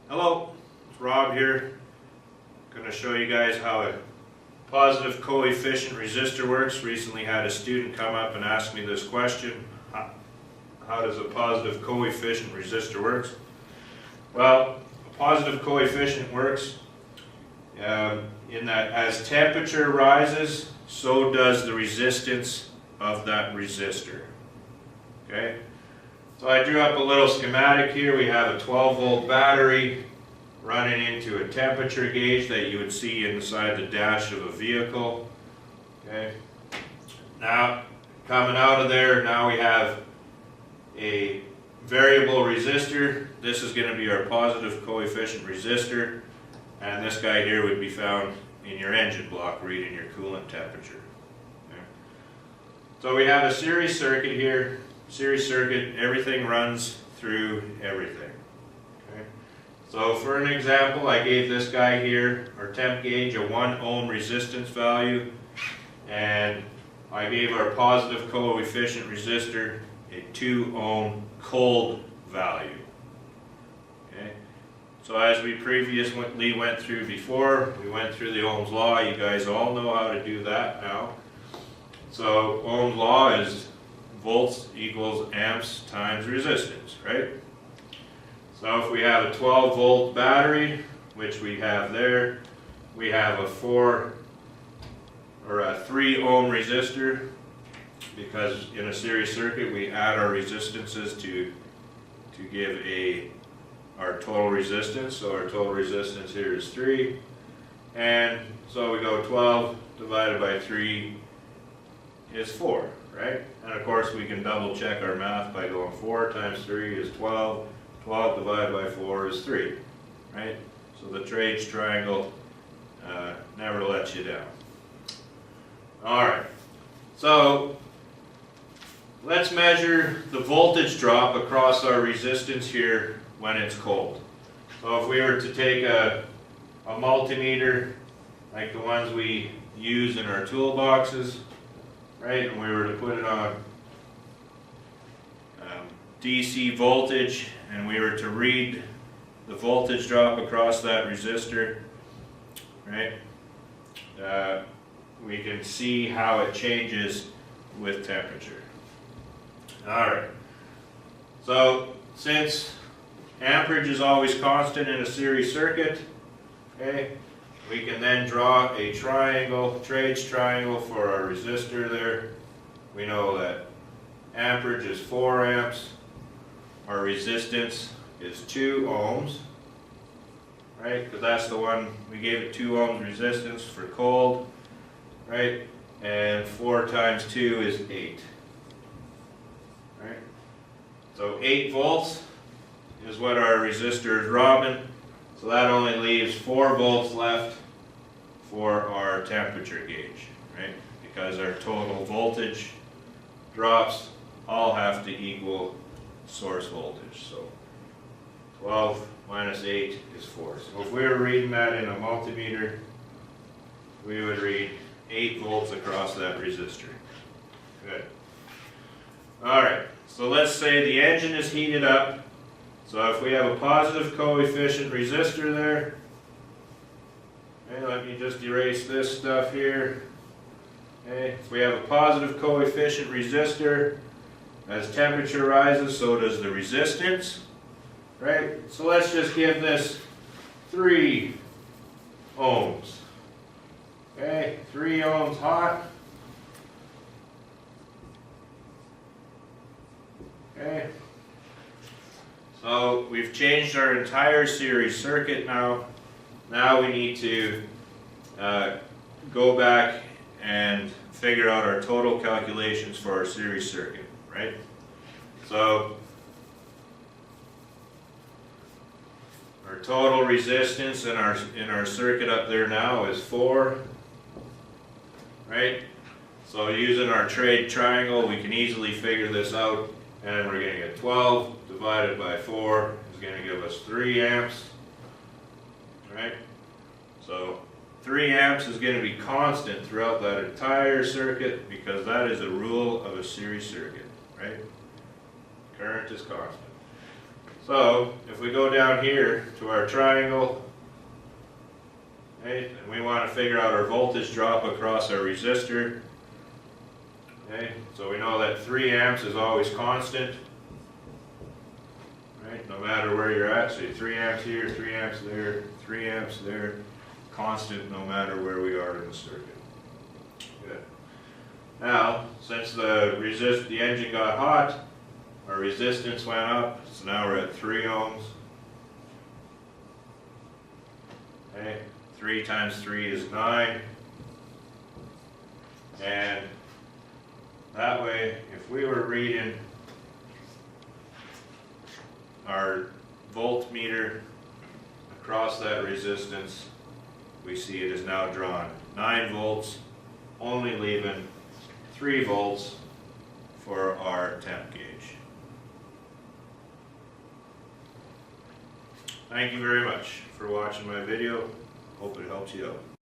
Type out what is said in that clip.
Hello, it's Rob here. Going to show you guys how a positive coefficient resistor works. Recently had a student come up and ask me this question. How does a positive coefficient resistor works? Well, a positive coefficient works in that as temperature rises, so does the resistance of that resistor. Okay? So I drew up a little schematic here. We have a 12-volt battery running into a temperature gauge that you would see inside the dash of a vehicle. Okay. Now, coming out of there, now we have a variable resistor. This is going to be our positive coefficient resistor, and this guy here would be found in your engine block reading your coolant temperature. Okay. So we have a series circuit here. Series circuit, everything runs through everything. Okay. So for an example, I gave this guy here, our temp gauge, a 1 ohm resistance value, and I gave our positive coefficient resistor a 2 ohm cold value. Okay. So as we previously went through before, we went through the Ohm's law. You guys all know how to do that now. So Ohm's law is volts equals amps times resistance, right? So if we have a 12-volt battery, which we have there, we have a 3 ohm resistor, because in a series circuit we add our resistances to give our total resistance. So our total resistance here is 3, and so we go 12 divided by 3 is 4. Right? And of course we can double check our math by going 4 times 3 is 12, 12 divided by 4 is 3, right? So the trades triangle never lets you down. Alright, so let's measure the voltage drop across our resistance here when it's cold. So if we were to take a multimeter like the ones we use in our toolboxes, right, and we were to put it on DC voltage, and we were to read the voltage drop across that resistor, right, we can see how it changes with temperature. Alright, so since amperage is always constant in a series circuit, okay, we can then draw a triangle, trades triangle for our resistor there. We know that amperage is 4 amps, our resistance is 2 ohms, right? Because that's the one, we gave it 2 ohms resistance for cold, right? And 4 times 2 is 8, right? So 8 volts is what our resistor is robbing. So that only leaves 4 volts left for our temperature gauge, right? Because our total voltage drops all have to equal source voltage. So 12 minus 8 is 4. So if we were reading that in a multimeter, we would read 8 volts across that resistor. Good. Alright, so let's say the engine is heated up. So if we have a positive coefficient resistor there, okay, let me just erase this stuff here. Okay, if we have a positive coefficient resistor, as temperature rises, so does the resistance, right? So let's just give this 3 ohms. Okay, 3 ohms hot. Okay. So we've changed our entire series circuit now. Now we need to go back and figure out our total calculations for our series circuit, right? So our total resistance in our circuit up there now is 4, right? So using our trade triangle, we can easily figure this out, and we're going to get 12 divided by 4 is going to give us 3 amps, right? So 3 amps is going to be constant throughout that entire circuit, because that is a rule of a series circuit, right? Current is constant. So if we go down here to our triangle, okay, and we want to figure out our voltage drop across our resistor, okay, so we know that 3 amps is always constant, right, no matter where you're at. So 3 amps here, 3 amps there, 3 amps there, constant no matter where we are in the circuit. Good. Now, since the engine got hot, our resistance went up, so now we're at 3 ohms. Okay, 3 times 3 is 9. And that way, if we were reading our voltmeter across that resistance, we see it is now drawn 9 volts, only leaving 3 volts for our temp gauge. Thank you very much for watching my video. Hope it helps you out.